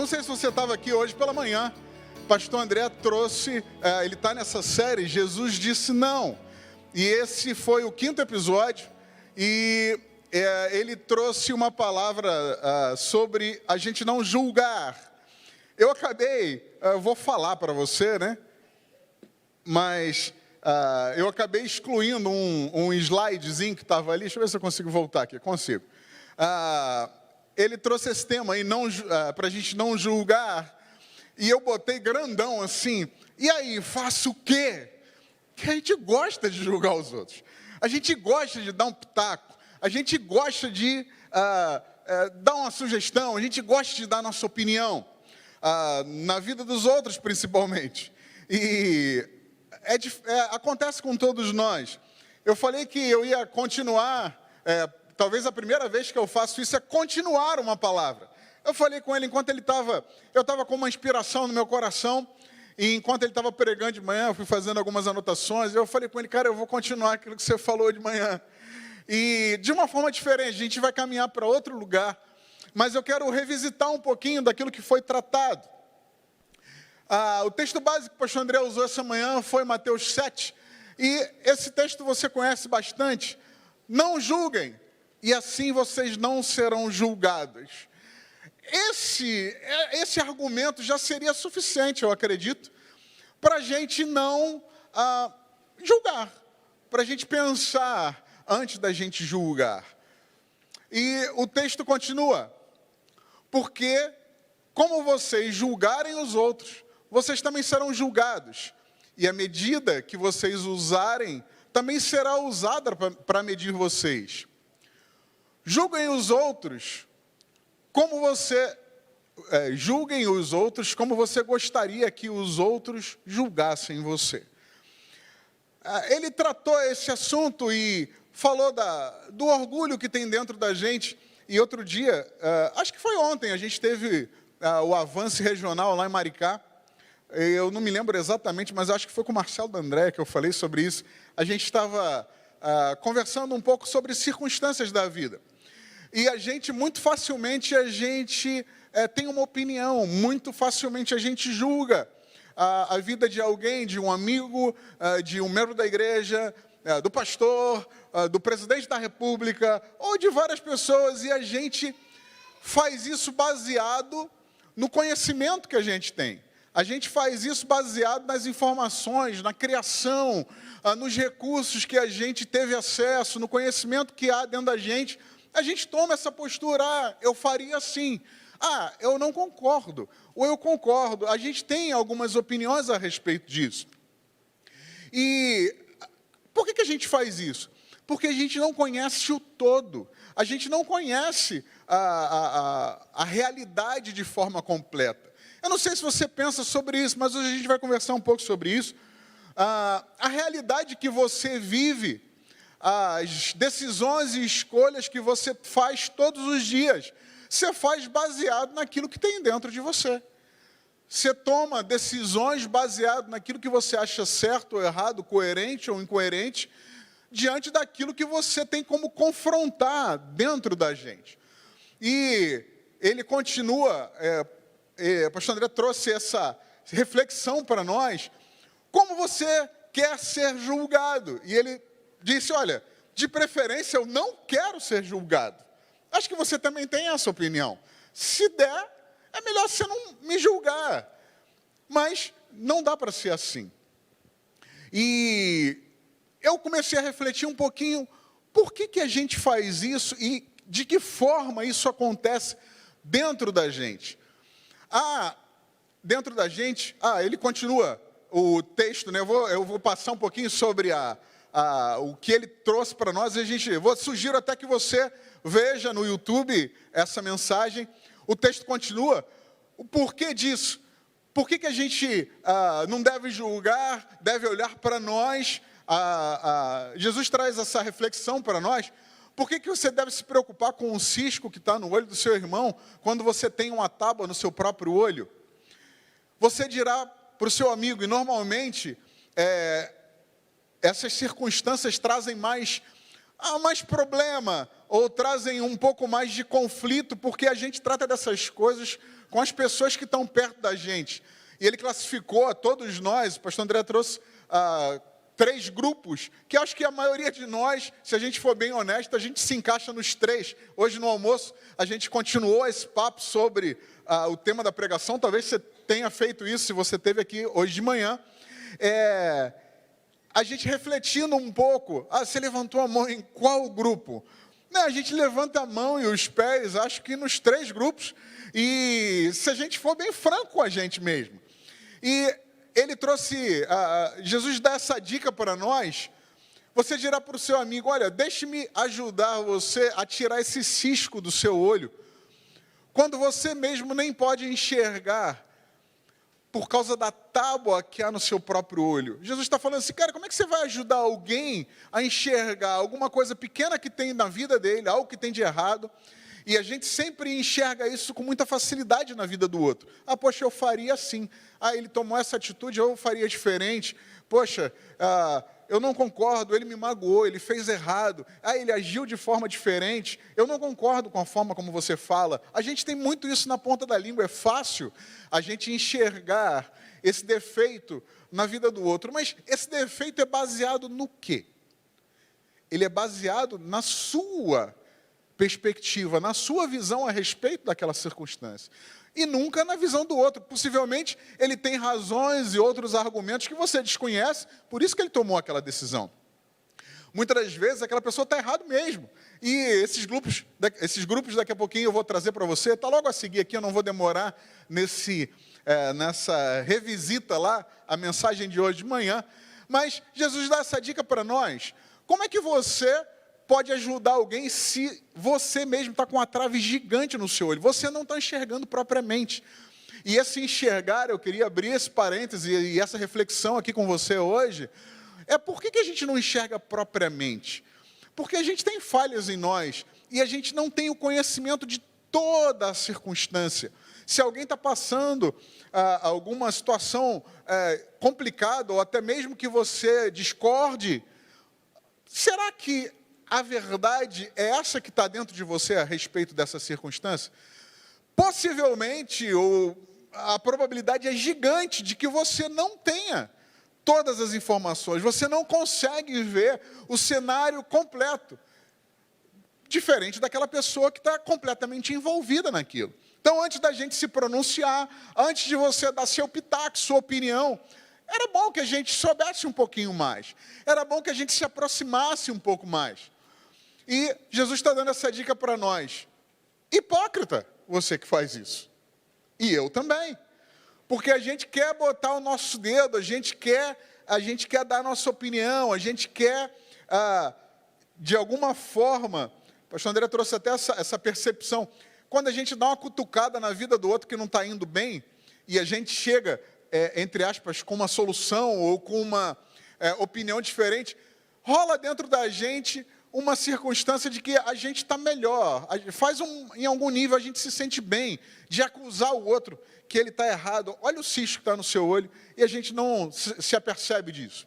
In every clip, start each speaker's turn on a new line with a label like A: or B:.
A: Não sei se você estava aqui hoje pela manhã. Pastor André trouxe, ele está nessa série, Jesus Disse Não. E esse foi o 5º episódio. E ele trouxe uma palavra sobre a gente não julgar. Eu vou falar para você, né? Mas eu acabei excluindo um slidezinho que estava ali. Deixa eu ver se eu consigo voltar aqui. Consigo. Ele trouxe esse tema aí, para a gente não julgar. E eu botei grandão assim. E aí, faço o quê? Que a gente gosta de julgar os outros. A gente gosta de dar um pitaco. A gente gosta de dar uma sugestão. A gente gosta de dar nossa opinião. Na vida dos outros, principalmente. E acontece com todos nós. Eu falei que eu ia continuar. Talvez a primeira vez que eu faço isso é continuar uma palavra. Eu falei com ele enquanto ele estava... Eu estava com uma inspiração no meu coração. E enquanto ele estava pregando de manhã, eu fui fazendo algumas anotações. Eu falei com ele, cara, eu vou continuar aquilo que você falou de manhã. E de uma forma diferente, a gente vai caminhar para outro lugar. Mas eu quero revisitar um pouquinho daquilo que foi tratado. O texto básico que o pastor André usou essa manhã foi Mateus 7. E esse texto você conhece bastante. Não julguem, e assim vocês não serão julgados. Esse argumento já seria suficiente, eu acredito, para a gente não julgar, para a gente pensar antes da gente julgar. E o texto continua, porque como vocês julgarem os outros, vocês também serão julgados, e a medida que vocês usarem também será usada para medir vocês. Julguem os outros julguem os outros como você gostaria que os outros julgassem você. Ele tratou esse assunto e falou do orgulho que tem dentro da gente. E outro dia, acho que foi ontem, a gente teve o Avance Regional lá em Maricá. Eu não me lembro exatamente, mas acho que foi com o Marcelo D'André que eu falei sobre isso. A gente estava conversando um pouco sobre circunstâncias da vida. E muito facilmente, tem uma opinião, muito facilmente a gente julga a vida de alguém, de um amigo, de um membro da igreja, do pastor, do presidente da república, ou de várias pessoas, e a gente faz isso baseado no conhecimento que a gente tem. A gente faz isso baseado nas informações, na criação, nos recursos que a gente teve acesso, no conhecimento que há dentro da gente. A gente toma essa postura, eu faria assim. Eu não concordo, ou eu concordo. A gente tem algumas opiniões a respeito disso. E por que a gente faz isso? Porque a gente não conhece o todo. A gente não conhece a realidade de forma completa. Eu não sei se você pensa sobre isso, mas hoje a gente vai conversar um pouco sobre isso. A realidade que você vive, as decisões e escolhas que você faz todos os dias, você faz baseado naquilo que tem dentro de você. Você toma decisões baseado naquilo que você acha certo ou errado, coerente ou incoerente, diante daquilo que você tem como confrontar dentro da gente. E ele continua, o pastor André trouxe essa reflexão para nós, como você quer ser julgado. E ele disse, olha, de preferência eu não quero ser julgado. Acho que você também tem essa opinião. Se der, é melhor você não me julgar. Mas não dá para ser assim. E eu comecei a refletir um pouquinho, por que a gente faz isso e de que forma isso acontece dentro da gente. Dentro da gente, ele continua o texto, né? Eu vou passar um pouquinho sobre o que ele trouxe para nós. Eu sugiro até que você veja no YouTube essa mensagem. O texto continua. O porquê disso? Por que a gente não deve julgar, deve olhar para nós? Jesus traz essa reflexão para nós. Por que você deve se preocupar com o cisco que está no olho do seu irmão, quando você tem uma tábua no seu próprio olho? Você dirá para o seu amigo, e normalmente essas circunstâncias trazem mais há mais problema, ou trazem um pouco mais de conflito, porque a gente trata dessas coisas com as pessoas que estão perto da gente. E ele classificou a todos nós, o pastor André trouxe 3 grupos, que acho que a maioria de nós, se a gente for bem honesto, a gente se encaixa nos 3. Hoje no almoço, a gente continuou esse papo sobre o tema da pregação, talvez você tenha feito isso, se você esteve aqui hoje de manhã. A gente refletindo um pouco, você levantou a mão em qual grupo? Não, a gente levanta a mão e os pés, acho que nos 3 grupos, e se a gente for bem franco com a gente mesmo. E ele trouxe, Jesus dá essa dica para nós, você dirá para o seu amigo, olha, deixe-me ajudar você a tirar esse cisco do seu olho, quando você mesmo nem pode enxergar, por causa da tábua que há no seu próprio olho. Jesus está falando assim, cara, como é que você vai ajudar alguém a enxergar alguma coisa pequena que tem na vida dele, algo que tem de errado, e a gente sempre enxerga isso com muita facilidade na vida do outro. Poxa, eu faria assim. Ele tomou essa atitude, eu faria diferente. Poxa, eu não concordo, ele me magoou, ele fez errado. Ele agiu de forma diferente. Eu não concordo com a forma como você fala. A gente tem muito isso na ponta da língua. É fácil a gente enxergar esse defeito na vida do outro. Mas esse defeito é baseado no quê? Ele é baseado na sua perspectiva, na sua visão a respeito daquela circunstância. E nunca na visão do outro. Possivelmente, ele tem razões e outros argumentos que você desconhece, por isso que ele tomou aquela decisão. Muitas das vezes, aquela pessoa está errado mesmo. E esses grupos, daqui a pouquinho eu vou trazer para você, está logo a seguir aqui, eu não vou demorar nessa revisita lá, a mensagem de hoje de manhã. Mas Jesus dá essa dica para nós. Como é que você pode ajudar alguém se você mesmo está com uma trave gigante no seu olho? Você não está enxergando propriamente. E esse enxergar, eu queria abrir esse parêntese e essa reflexão aqui com você hoje, por que a gente não enxerga propriamente? Porque a gente tem falhas em nós e a gente não tem o conhecimento de toda a circunstância. Se alguém está passando alguma situação complicada, ou até mesmo que você discorde, será que a verdade é essa que está dentro de você a respeito dessa circunstância? Possivelmente, a probabilidade é gigante de que você não tenha todas as informações, você não consegue ver o cenário completo, diferente daquela pessoa que está completamente envolvida naquilo. Então, antes da gente se pronunciar, antes de você dar seu pitaco, sua opinião, era bom que a gente soubesse um pouquinho mais, era bom que a gente se aproximasse um pouco mais. E Jesus está dando essa dica para nós. Hipócrita, você que faz isso. E eu também. Porque a gente quer botar o nosso dedo, a gente quer dar a nossa opinião, a gente quer, de alguma forma, o pastor André trouxe até essa percepção, quando a gente dá uma cutucada na vida do outro que não está indo bem, e a gente chega, entre aspas, com uma solução ou com uma opinião diferente, rola dentro da gente uma circunstância de que a gente está melhor, em algum nível a gente se sente bem, de acusar o outro que ele está errado. Olha o cisco que está no seu olho, e a gente não se apercebe disso.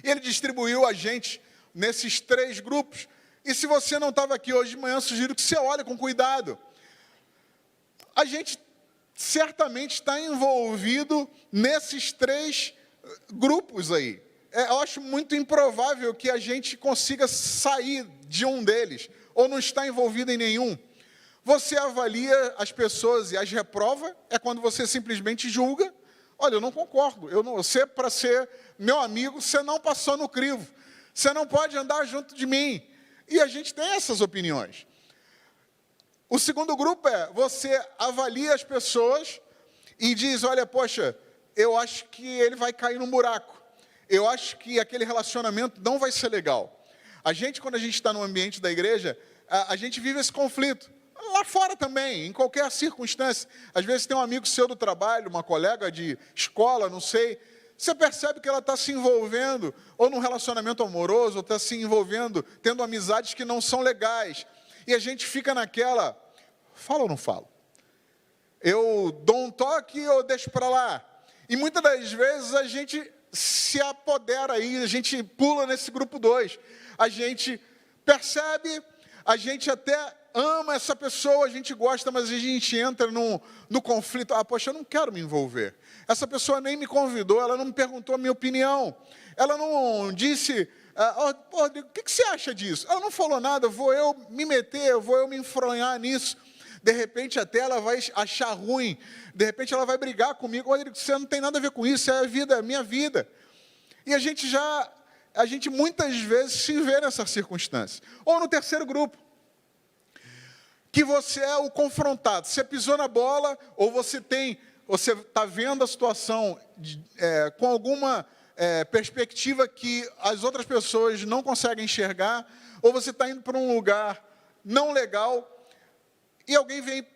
A: E ele distribuiu a gente nesses 3 grupos, e se você não estava aqui hoje de manhã, sugiro que você olhe com cuidado. A gente certamente está envolvido nesses 3 grupos aí. Eu acho muito improvável que a gente consiga sair de um deles, ou não está envolvido em nenhum. Você avalia as pessoas e as reprova, é quando você simplesmente julga. Olha, eu não concordo, você, para ser meu amigo, você não passou no crivo, você não pode andar junto de mim. E a gente tem essas opiniões. O segundo grupo você avalia as pessoas e diz, olha, poxa, eu acho que ele vai cair num buraco. Eu acho que aquele relacionamento não vai ser legal. Quando a gente está no ambiente da igreja, a gente vive esse conflito. Lá fora também, em qualquer circunstância. Às vezes tem um amigo seu do trabalho, uma colega de escola, não sei. Você percebe que ela está se envolvendo, ou num relacionamento amoroso, ou está se envolvendo, tendo amizades que não são legais. E a gente fica naquela, falo ou não falo? Eu dou um toque ou deixo para lá? E muitas das vezes a gente se apodera aí, a gente pula nesse grupo 2. A gente Percebe? A gente até ama essa pessoa, a gente gosta, mas a gente entra no conflito. Poxa, eu não quero me envolver. Essa pessoa nem me convidou, ela não me perguntou a minha opinião. Ela não disse, o que você acha disso? Ela não falou nada, vou eu me meter, vou eu me enfronhar nisso. De repente até ela vai achar ruim, de repente ela vai brigar comigo. Rodrigo, você não tem nada a ver com isso, é a vida, é a minha vida. E a gente muitas vezes se vê nessa circunstância. Ou no terceiro grupo, que você é o confrontado. Você pisou na bola, ou você está vendo a situação com alguma perspectiva que as outras pessoas não conseguem enxergar, ou você está indo para um lugar não legal, e alguém vem,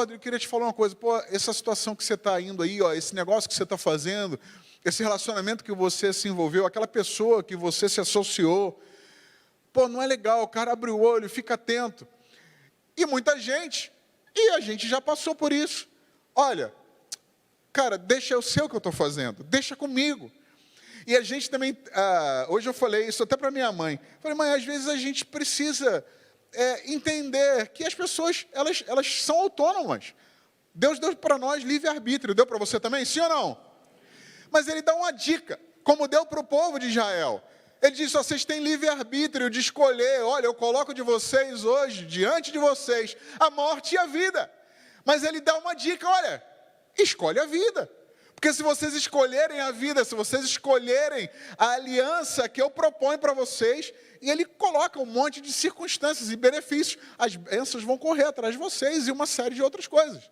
A: eu queria te falar uma coisa, essa situação que você está indo aí, esse negócio que você está fazendo, esse relacionamento que você se envolveu, aquela pessoa que você se associou, não é legal, o cara abre o olho, fica atento. E muita gente, e a gente já passou por isso. Olha, cara, deixa eu ser o que eu estou fazendo, deixa comigo. E a gente também, hoje eu falei isso até para minha mãe. Falei, mãe, às vezes a gente precisa entender que as pessoas, elas são autônomas. Deus deu para nós livre-arbítrio, deu para você também, sim ou não? Mas ele dá uma dica, como deu para o povo de Israel. Ele diz, vocês têm livre-arbítrio de escolher, olha, eu coloco de vocês hoje, diante de vocês, a morte e a vida. Mas ele dá uma dica, olha, escolhe a vida. Porque se vocês escolherem a vida, se vocês escolherem a aliança que eu proponho para vocês, e ele coloca um monte de circunstâncias e benefícios, as bênçãos vão correr atrás de vocês e uma série de outras coisas.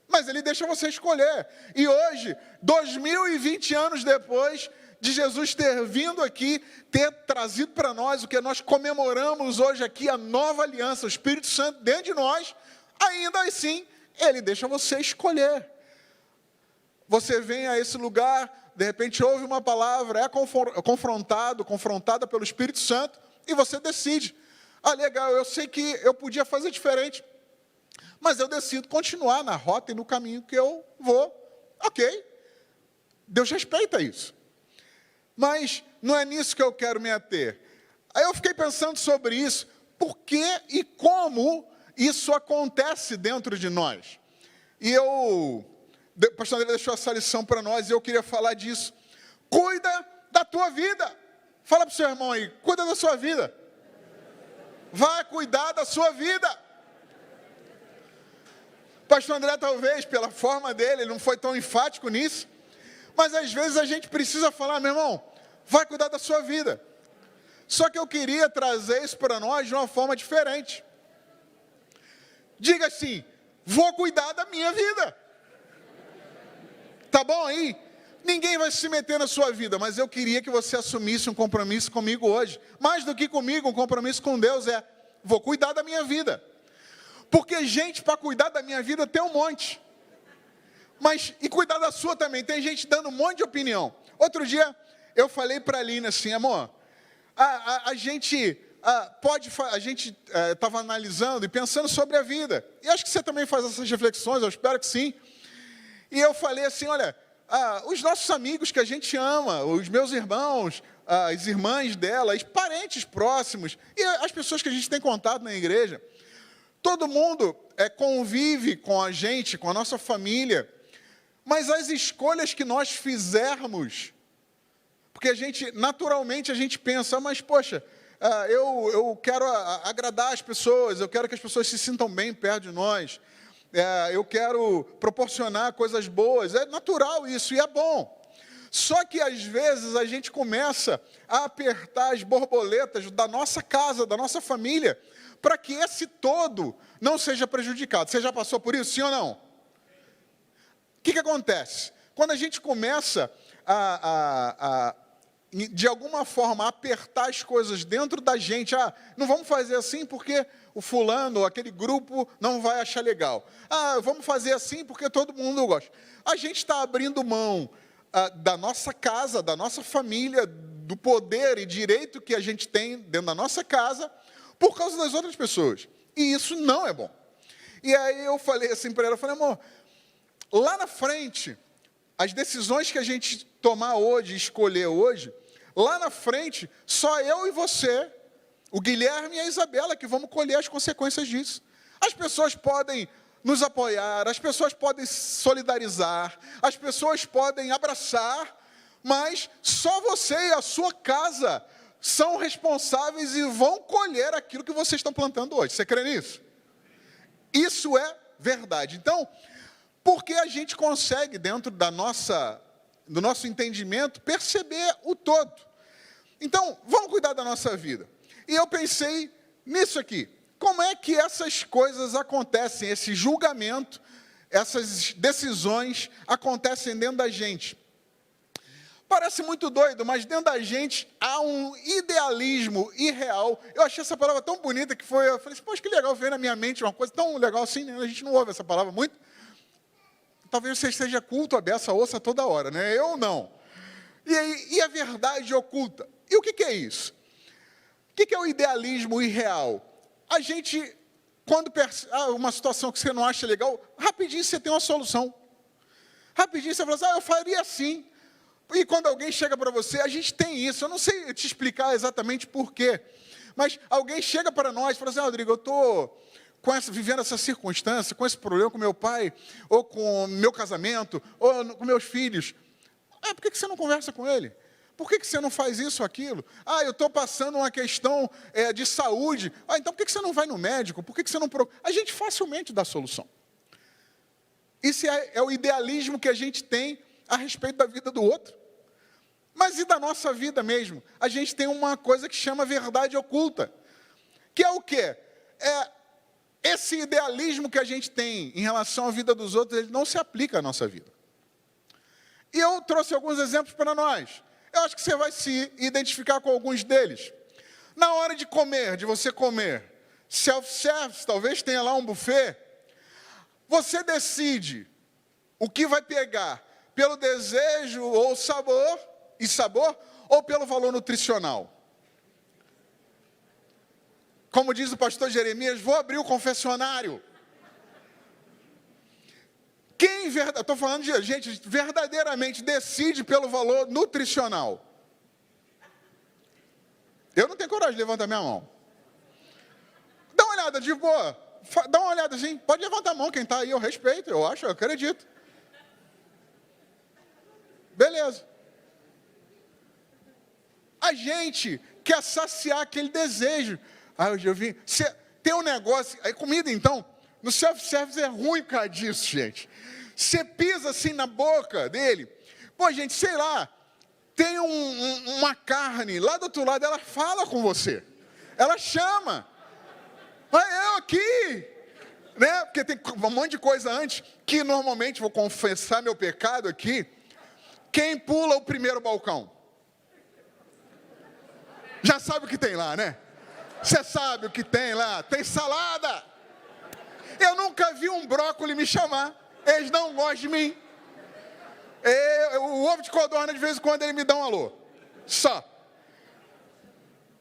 A: Mas ele deixa você escolher. E hoje, 2020 anos depois de Jesus ter vindo aqui, ter trazido para nós o que nós comemoramos hoje aqui, a nova aliança, o Espírito Santo dentro de nós, ainda assim, ele deixa você escolher. Você vem a esse lugar, de repente ouve uma palavra, é confrontada pelo Espírito Santo, e você decide. Legal, eu sei que eu podia fazer diferente, mas eu decido continuar na rota e no caminho que eu vou. Ok, Deus respeita isso. Mas não é nisso que eu quero me ater. Aí eu fiquei pensando sobre isso, por que e como isso acontece dentro de nós. E o pastor André deixou essa lição para nós, e eu queria falar disso. Cuida da tua vida. Fala para o seu irmão aí, cuida da sua vida. Vai cuidar da sua vida. Pastor André, talvez, pela forma dele, ele não foi tão enfático nisso, mas às vezes a gente precisa falar, meu irmão, vai cuidar da sua vida. Só que eu queria trazer isso para nós de uma forma diferente. Diga assim, vou cuidar da minha vida. Tá bom aí? Ninguém vai se meter na sua vida, mas eu queria que você assumisse um compromisso comigo hoje. Mais do que comigo, um compromisso com Deus vou cuidar da minha vida. Porque gente para cuidar da minha vida tem um monte. E cuidar da sua também, tem gente dando um monte de opinião. Outro dia, eu falei para a Aline assim, amor, a gente estava analisando e pensando sobre a vida. E acho que você também faz essas reflexões, eu espero que sim. E eu falei assim, olha, os nossos amigos que a gente ama, os meus irmãos, as irmãs dela, os parentes próximos, e as pessoas que a gente tem contato na igreja, todo mundo convive com a gente, com a nossa família, mas as escolhas que nós fizermos, porque naturalmente a gente pensa, mas poxa, eu quero agradar as pessoas, eu quero que as pessoas se sintam bem perto de nós, eu quero proporcionar coisas boas, é natural isso e é bom. Só que às vezes a gente começa a apertar as borboletas da nossa casa, da nossa família, para que esse todo não seja prejudicado. Você já passou por isso, sim ou não? O que acontece? Quando a gente começa de alguma forma, apertar as coisas dentro da gente, não vamos fazer assim porque o fulano, aquele grupo, não vai achar legal. Vamos fazer assim porque todo mundo gosta. A gente está abrindo mão da nossa casa, da nossa família, do poder e direito que a gente tem dentro da nossa casa, por causa das outras pessoas. E isso não é bom. E aí eu falei assim para ela, eu falei, amor, lá na frente, as decisões que a gente tomar hoje, escolher hoje, lá na frente, só eu e você o Guilherme e a Isabela, que vamos colher as consequências disso. As pessoas podem nos apoiar, as pessoas podem se solidarizar, as pessoas podem abraçar, mas só você e a sua casa são responsáveis e vão colher aquilo que vocês estão plantando hoje. Você crê nisso? Isso é verdade. Então, porque a gente consegue, dentro do nosso entendimento, perceber o todo. Então, vamos cuidar da nossa vida. E eu pensei nisso aqui. Como é que essas coisas acontecem, esse julgamento, essas decisões acontecem dentro da gente? Parece muito doido, mas dentro da gente há um idealismo irreal. Eu achei essa palavra tão bonita que foi, eu falei assim, poxa, que legal, veio na minha mente uma coisa tão legal assim, né? A gente não ouve essa palavra muito. Talvez você esteja culto a beça, ouça toda hora, né? Eu não. E a verdade oculta. E o que é isso? O que é o idealismo irreal? A gente, quando percebe uma situação que você não acha legal, rapidinho você tem uma solução. Rapidinho você fala assim, eu faria assim. E quando alguém chega para você, a gente tem isso. Eu não sei te explicar exatamente por quê. Mas alguém chega para nós e fala assim, Rodrigo, eu estou vivendo essa circunstância, com esse problema com meu pai, ou com meu casamento, ou com meus filhos. Por que você não conversa com ele? Por que você não faz isso ou aquilo? Eu estou passando uma questão de saúde. Então por que você não vai no médico? Por que você não procura? A gente facilmente dá solução. Isso é o idealismo que a gente tem a respeito da vida do outro. Mas e da nossa vida mesmo? A gente tem uma coisa que chama verdade oculta. Que é o quê? Esse idealismo que a gente tem em relação à vida dos outros, ele não se aplica à nossa vida. E eu trouxe alguns exemplos para nós. Eu acho que você vai se identificar com alguns deles. Na hora de comer, de você comer, self-service, talvez tenha lá um buffet, você decide o que vai pegar pelo desejo ou sabor, ou pelo valor nutricional. Como diz o pastor Jeremias, vou abrir o confessionário. Estou falando de gente verdadeiramente decide pelo valor nutricional. Eu não tenho coragem de levantar minha mão. Dá uma olhada, de boa. Dá uma olhada assim. Pode levantar a mão quem está aí, eu respeito, eu acho, eu acredito. Beleza. A gente quer saciar aquele desejo. Eu vi. Tem um negócio. Aí comida, então, no self-service é ruim por causa disso, gente. Você pisa assim na boca dele. Pô, gente, sei lá. Tem uma carne lá do outro lado, ela fala com você. Ela chama. Eu aqui. Né? Porque tem um monte de coisa antes que normalmente, vou confessar meu pecado aqui. Quem pula o primeiro balcão? Já sabe o que tem lá, né? Você sabe o que tem lá? Tem salada. Eu nunca vi um brócolis me chamar. Eles não gostam de mim. O ovo de codorna, de vez em quando, ele me dá um alô. Só.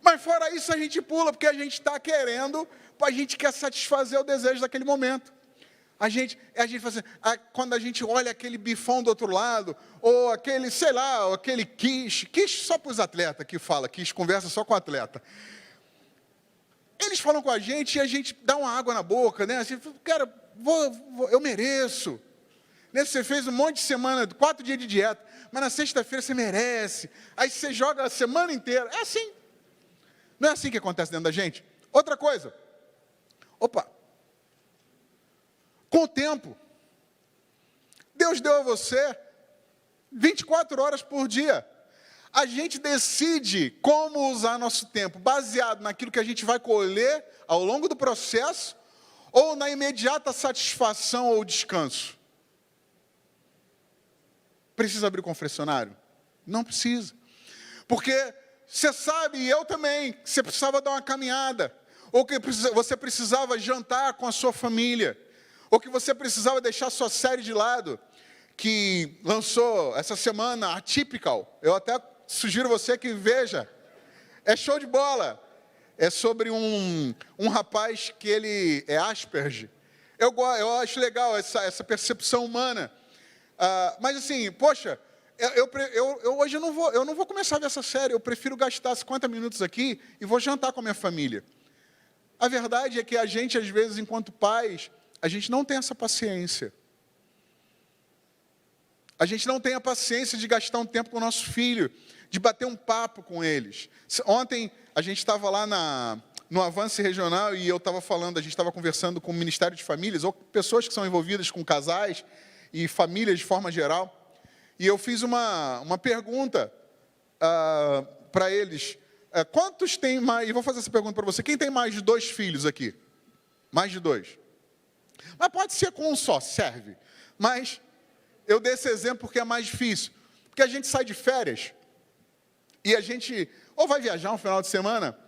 A: Mas fora isso, a gente pula, porque a gente está querendo, a gente quer satisfazer o desejo daquele momento. A gente faz assim, quando a gente olha aquele bifão do outro lado, ou aquele, sei lá, aquele quiche só para os atletas que fala, quiche conversa só com o atleta. Eles falam com a gente e a gente dá uma água na boca, né? Assim, cara, eu mereço. Né? Você fez um monte de semana, 4 dias de dieta, mas na sexta-feira você merece. Aí você joga a semana inteira. É assim. Não é assim que acontece dentro da gente? Outra coisa. Com o tempo, Deus deu a você 24 horas por dia. A gente decide como usar nosso tempo, baseado naquilo que a gente vai colher ao longo do processo, ou na imediata satisfação ou descanso. Precisa abrir o confessionário? Não precisa. Porque você sabe, e eu também, que você precisava dar uma caminhada, ou que você precisava jantar com a sua família, ou que você precisava deixar sua série de lado, que lançou essa semana, Atypical. Eu até sugiro você que veja. É show de bola. É sobre um rapaz que ele é Asperger. Eu acho legal essa percepção humana. Mas assim, poxa, Hoje eu não vou começar a ver essa série, eu prefiro gastar 50 minutos aqui e vou jantar com a minha família. A verdade é que a gente, às vezes, enquanto pais, a gente não tem essa paciência. A gente não tem a paciência de gastar um tempo com o nosso filho, de bater um papo com eles. Ontem, a gente estava lá no Avance Regional e eu estava falando, a gente estava conversando com o Ministério de Famílias, ou pessoas que são envolvidas com casais e famílias de forma geral. E eu fiz uma pergunta para eles. Quantos tem mais... E vou fazer essa pergunta para você. Quem tem mais de 2 filhos aqui? Mais de 2. Mas pode ser com um só, serve. Mas eu dei esse exemplo porque é mais difícil. Porque a gente sai de férias e a gente ou vai viajar um final de semana,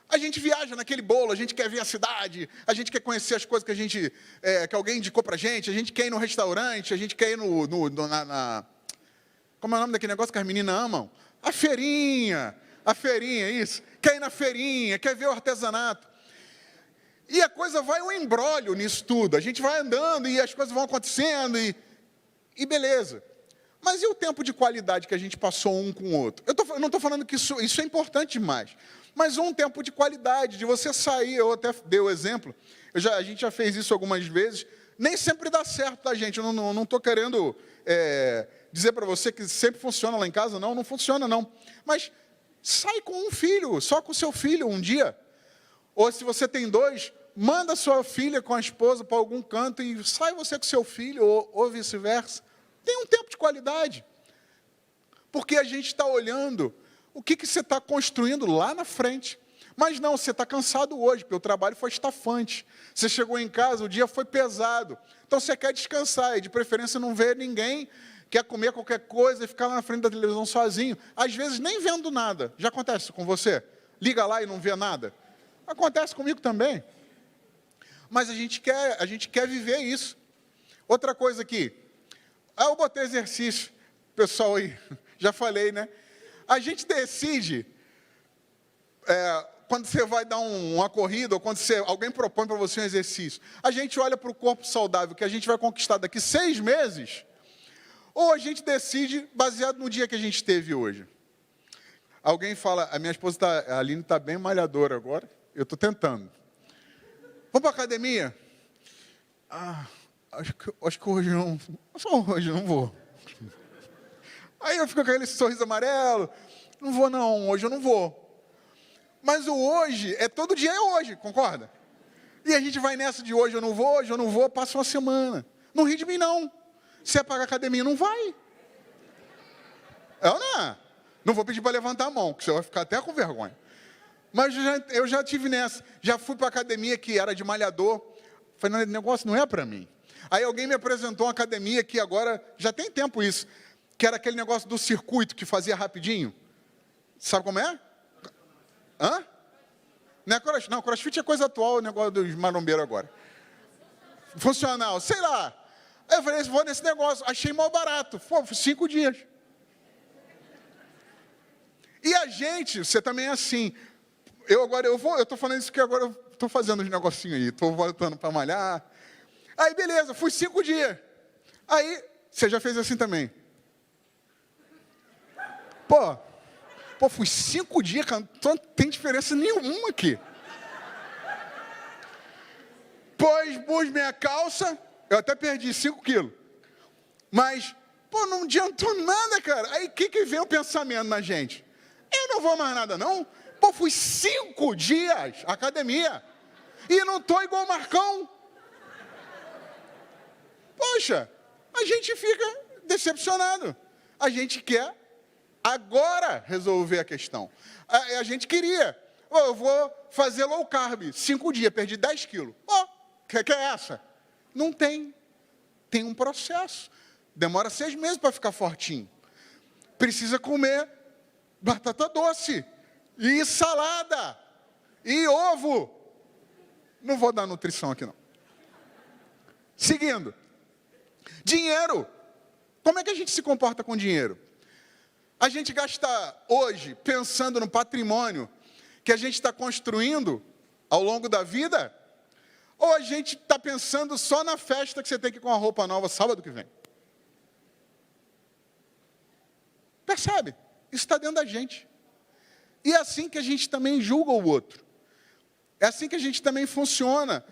A: a gente viaja naquele bolo, a gente quer ver a cidade, a gente quer conhecer as coisas que alguém indicou para a gente quer ir no restaurante, a gente quer ir como é o nome daquele negócio que as meninas amam? A feirinha, isso. Quer ir na feirinha, quer ver o artesanato. E a coisa vai um embrólio nisso tudo. A gente vai andando e as coisas vão acontecendo e beleza. Mas e o tempo de qualidade que a gente passou um com o outro? Eu não estou falando que isso é importante demais. Mas um tempo de qualidade, de você sair, eu até dei o exemplo, a gente já fez isso algumas vezes, nem sempre dá certo, tá, gente? Eu não estou querendo dizer para você que sempre funciona lá em casa, não funciona, não. Mas sai com um filho, só com o seu filho um dia. Ou se você tem 2, manda sua filha com a esposa para algum canto e sai você com seu filho, ou vice-versa. Tem um tempo de qualidade. Porque a gente está olhando o que você está construindo lá na frente. Mas não, você está cansado hoje, porque o trabalho foi estafante. Você chegou em casa, o dia foi pesado. Então você quer descansar e de preferência não ver ninguém, quer comer qualquer coisa e ficar lá na frente da televisão sozinho. Às vezes nem vendo nada. Já acontece com você? Liga lá e não vê nada? Acontece comigo também. Mas a gente quer viver isso. Outra coisa aqui. Eu botei exercício. Pessoal aí, já falei, né? A gente decide, quando você vai dar uma corrida, ou quando alguém propõe para você um exercício, a gente olha para o corpo saudável que a gente vai conquistar daqui 6 meses, ou a gente decide baseado no dia que a gente teve hoje. Alguém fala, a minha esposa, a Aline está bem malhadora agora, eu estou tentando. Vamos para a academia? Acho que hoje não, só hoje não vou. Aí eu fico com aquele sorriso amarelo, não vou não, hoje eu não vou. Mas o hoje, todo dia é hoje, concorda? E a gente vai nessa de hoje eu não vou, passa uma semana. Não ri de mim não. Se é pagar academia, não vai. Não vou pedir para levantar a mão, que você vai ficar até com vergonha. Mas eu já tive nessa, já fui para a academia que era de malhador. Falei, negócio não é para mim. Aí alguém me apresentou uma academia que agora, já tem tempo isso, que era aquele negócio do circuito que fazia rapidinho. Sabe como é? Hã? Não, CrossFit é coisa atual, o negócio dos marombeiros agora. Funcional, sei lá. Aí eu falei, vou nesse negócio, achei mal barato. 5 dias. E a gente, você também é assim. Eu estou falando isso que agora eu estou fazendo os negocinhos aí, estou voltando para malhar. Aí beleza, fui 5 dias. Aí, você já fez assim também. Fui 5 dias, cara, não tem diferença nenhuma aqui. Pus minha calça, eu até perdi 5 quilos. Mas, não adiantou nada, cara. Aí, o que vem o pensamento na gente? Eu não vou mais nada, não. Fui 5 dias à academia. E não estou igual o Marcão. Poxa, a gente fica decepcionado. A gente quer agora resolver a questão. A gente queria. Eu vou fazer low carb. 5 dias, perdi 10 quilos. Que é essa? Não tem. Tem um processo. Demora 6 meses para ficar fortinho. Precisa comer batata doce. E salada. E ovo. Não vou dar nutrição aqui, não. Seguindo. Dinheiro. Como é que a gente se comporta com dinheiro? A gente gasta hoje pensando no patrimônio que a gente está construindo ao longo da vida? Ou a gente está pensando só na festa que você tem que ir com a roupa nova sábado que vem? Percebe? Isso está dentro da gente. E é assim que a gente também julga o outro. É assim que a gente também funciona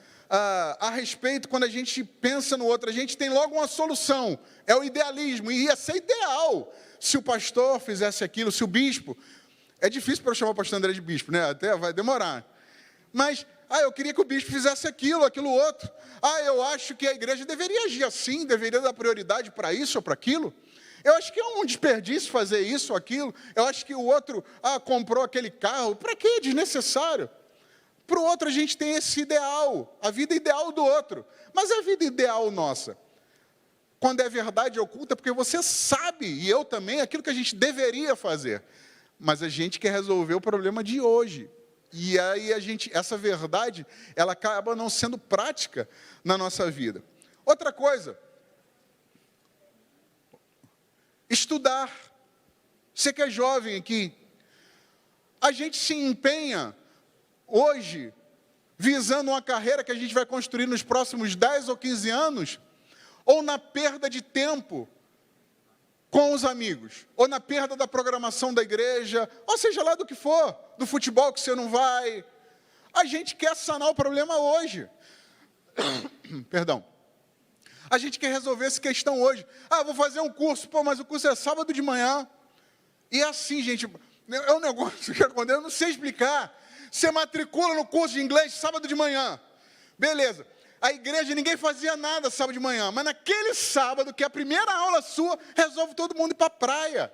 A: a respeito, quando a gente pensa no outro. A gente tem logo uma solução, é o idealismo. E ia ser ideal se o pastor fizesse aquilo, se o bispo... É difícil para eu chamar o pastor André de bispo, né? Até vai demorar. Mas, eu queria que o bispo fizesse aquilo outro. Eu acho que a igreja deveria agir assim, deveria dar prioridade para isso ou para aquilo. Eu acho que é um desperdício fazer isso ou aquilo. Eu acho que o outro, comprou aquele carro. Para quê? Desnecessário. Para o outro a gente tem esse ideal, a vida ideal do outro. Mas a vida ideal nossa, quando é verdade oculta, porque você sabe, e eu também, aquilo que a gente deveria fazer. Mas a gente quer resolver o problema de hoje. E aí essa verdade, ela acaba não sendo prática na nossa vida. Outra coisa, estudar. Você que é jovem aqui, a gente se empenha hoje, visando uma carreira que a gente vai construir nos próximos 10 ou 15 anos, ou na perda de tempo com os amigos, ou na perda da programação da igreja, ou seja lá do que for, do futebol que você não vai. A gente quer sanar o problema hoje. Perdão. A gente quer resolver essa questão hoje. Vou fazer um curso, mas o curso é sábado de manhã. E é assim, gente, é um negócio que acontece, eu não sei explicar. Você matricula no curso de inglês sábado de manhã. Beleza. A igreja, ninguém fazia nada sábado de manhã, mas naquele sábado, que é a primeira aula sua, resolve todo mundo ir para a praia.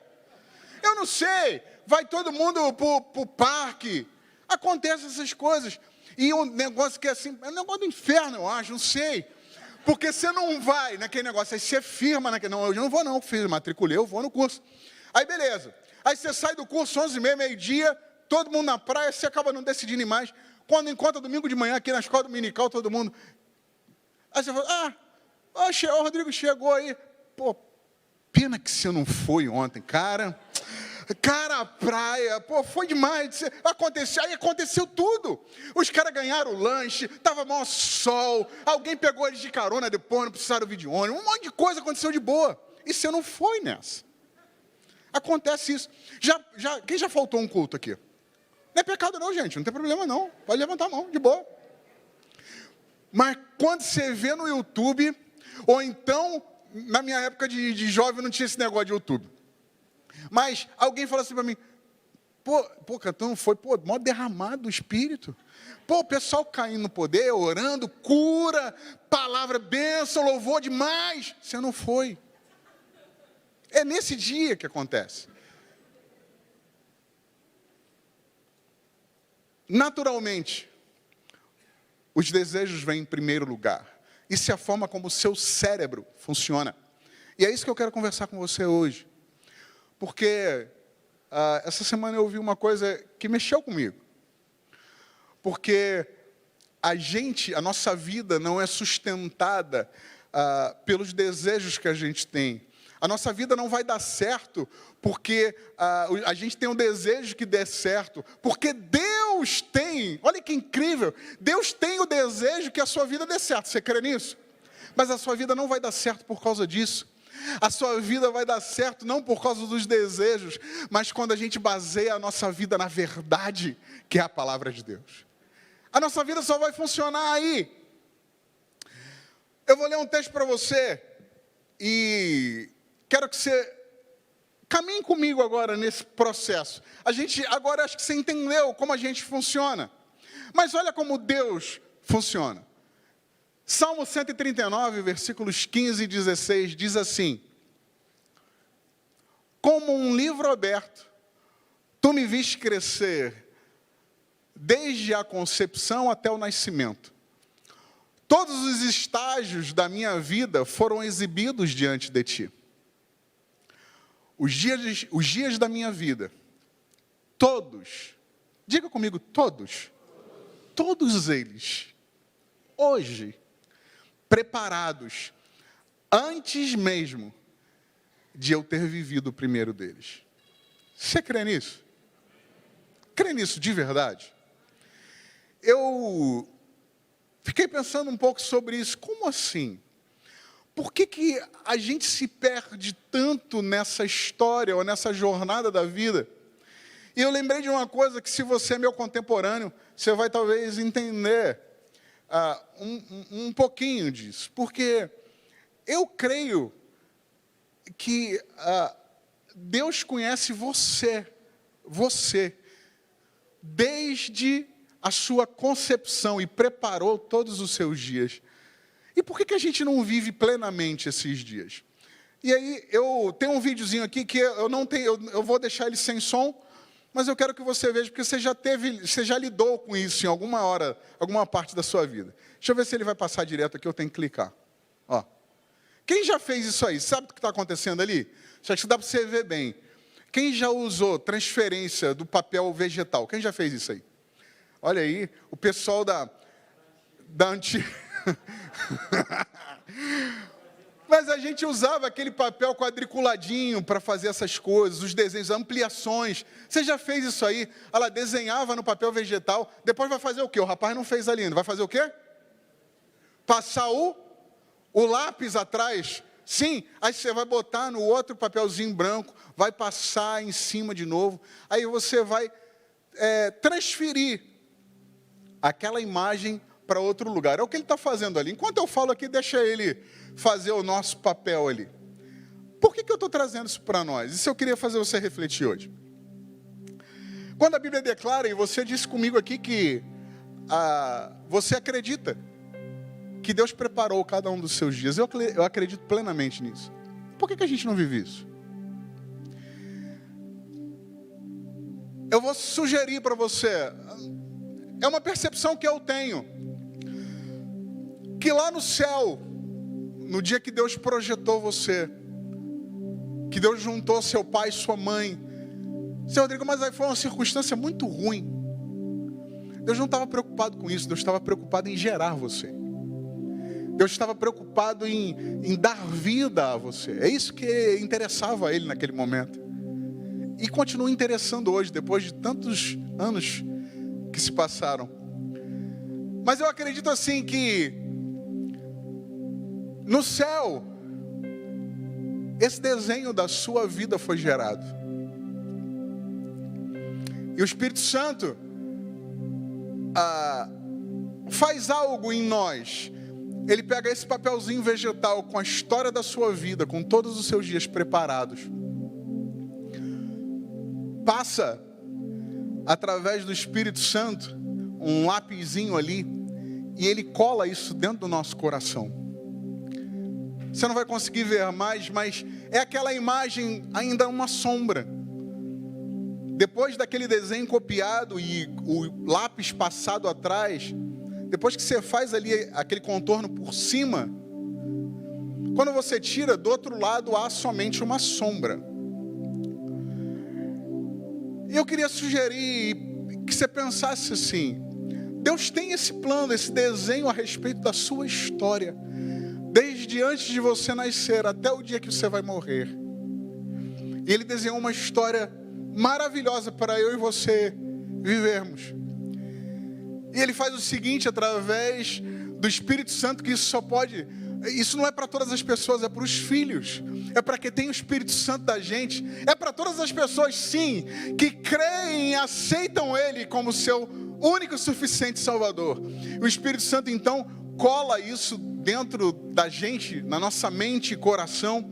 A: Eu não sei, vai todo mundo para o parque. Acontecem essas coisas. E um negócio que é assim, é um negócio do inferno, eu acho, não sei. Porque você não vai naquele negócio, aí você firma naquele, não, eu não vou não, filho, matriculei, eu vou no curso. Aí beleza, aí você sai do curso 11h30, meio-dia, todo mundo na praia, você acaba não decidindo mais. Quando encontra domingo de manhã aqui na escola dominical, todo mundo... Aí você fala, o Rodrigo chegou aí. Pô, pena que você não foi ontem, cara. Cara, a praia, foi demais. Aconteceu tudo. Os caras ganharam o lanche, estava maior sol, alguém pegou eles de carona depois, não precisaram vir de ônibus, um monte de coisa aconteceu de boa. E você não foi nessa. Acontece isso. Quem já faltou um culto aqui? Não é pecado não, gente, não tem problema não. Pode levantar a mão, de boa. Mas quando você vê no YouTube, ou então, na minha época de jovem, não tinha esse negócio de YouTube. Mas alguém fala assim para mim, Catão, foi, mó derramado o Espírito. O pessoal caindo no poder, orando, cura, palavra, bênção, louvor demais. Você não foi. É nesse dia que acontece. Naturalmente, os desejos vêm em primeiro lugar. Isso é a forma como o seu cérebro funciona. E é isso que eu quero conversar com você hoje. Porque essa semana eu ouvi uma coisa que mexeu comigo. Porque a nossa vida não é sustentada pelos desejos que a gente tem. A nossa vida não vai dar certo porque a gente tem um desejo que dê certo. Porque Deus tem, olha que incrível, Deus tem o desejo que a sua vida dê certo. Você crê nisso? Mas a sua vida não vai dar certo por causa disso. A sua vida vai dar certo não por causa dos desejos, mas quando a gente baseia a nossa vida na verdade, que é a palavra de Deus. A nossa vida só vai funcionar aí. Eu vou ler um texto para você e quero que você caminhe comigo agora nesse processo. Agora acho que você entendeu como a gente funciona. Mas olha como Deus funciona. Salmo 139, versículos 15 e 16, diz assim: como um livro aberto, tu me viste crescer, desde a concepção até o nascimento. Todos os estágios da minha vida foram exibidos diante de ti. Os dias da minha vida, todos, diga comigo, todos eles, hoje, preparados, antes mesmo de eu ter vivido o primeiro deles. Você crê nisso? Crê nisso de verdade? Eu fiquei pensando um pouco sobre isso. Como assim? por que a gente se perde tanto nessa história ou nessa jornada da vida? E eu lembrei de uma coisa que, se você é meu contemporâneo, você vai talvez entender um pouquinho disso. Porque eu creio que Deus conhece você, desde a sua concepção, e preparou todos os seus dias. E por que a gente não vive plenamente esses dias? E aí, eu tenho um videozinho aqui que eu vou deixar ele sem som, mas eu quero que você veja, porque você já lidou com isso em alguma hora, alguma parte da sua vida. Deixa eu ver se ele vai passar direto aqui, eu tenho que clicar. Ó. Quem já fez isso aí? Sabe o que está acontecendo ali? Só que dá para você ver bem. Quem já usou transferência do papel vegetal? Quem já fez isso aí? Olha aí, o pessoal da antiga... Mas a gente usava aquele papel quadriculadinho para fazer essas coisas, os desenhos, ampliações. Você já fez isso aí? Ela desenhava no papel vegetal, depois vai fazer o quê? O rapaz não fez ali ainda, vai fazer o quê? Passar o lápis atrás. Sim, aí você vai botar no outro papelzinho branco, vai passar em cima de novo, aí você vai transferir aquela imagem para outro lugar. É o que ele está fazendo ali. Enquanto eu falo aqui, deixa ele fazer o nosso papel ali. Por que eu estou trazendo isso para nós? Isso eu queria fazer você refletir hoje. Quando a Bíblia declara, e você disse comigo aqui que você acredita que Deus preparou cada um dos seus dias. Eu acredito plenamente nisso. Por que a gente não vive isso? Eu vou sugerir para você, é uma percepção que eu tenho, que lá no céu, no dia que Deus projetou você, que Deus juntou seu pai e sua mãe, seu Rodrigo, mas aí foi uma circunstância muito ruim. Deus não estava preocupado com isso, Deus estava preocupado em gerar você. Deus estava preocupado em dar vida a você. É isso que interessava a Ele naquele momento. E continua interessando hoje, depois de tantos anos que se passaram. Mas eu acredito assim que no céu, esse desenho da sua vida foi gerado. E o Espírito Santo faz algo em nós. Ele pega esse papelzinho vegetal com a história da sua vida, com todos os seus dias preparados. Passa, através do Espírito Santo, um lapisinho ali, e ele cola isso dentro do nosso coração. Você não vai conseguir ver mais, mas é aquela imagem ainda uma sombra. Depois daquele desenho copiado e o lápis passado atrás, depois que você faz ali aquele contorno por cima, quando você tira, do outro lado há somente uma sombra. E eu queria sugerir que você pensasse assim: Deus tem esse plano, esse desenho a respeito da sua história, desde antes de você nascer até o dia que você vai morrer. E Ele desenhou uma história maravilhosa para eu e você vivermos. E Ele faz o seguinte, através do Espírito Santo, que isso não é para todas as pessoas, é para os filhos, é para quem tem o Espírito Santo da gente, é para todas as pessoas, sim, que creem e aceitam Ele como seu único e suficiente Salvador. O Espírito Santo, então, cola isso dentro da gente, na nossa mente e coração,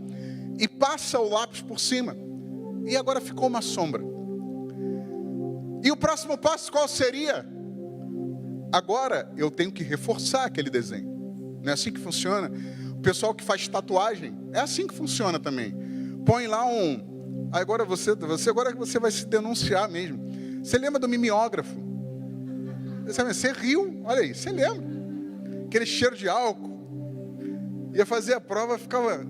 A: e passa o lápis por cima, e agora ficou uma sombra. E o próximo passo qual seria? Agora eu tenho que reforçar aquele desenho. Não é assim que funciona? O pessoal que faz tatuagem, é assim que funciona também. Põe lá agora você vai se denunciar mesmo. Você lembra do mimeógrafo? Você riu, olha aí, você lembra? Aquele cheiro de álcool. Ia fazer a prova, ficava...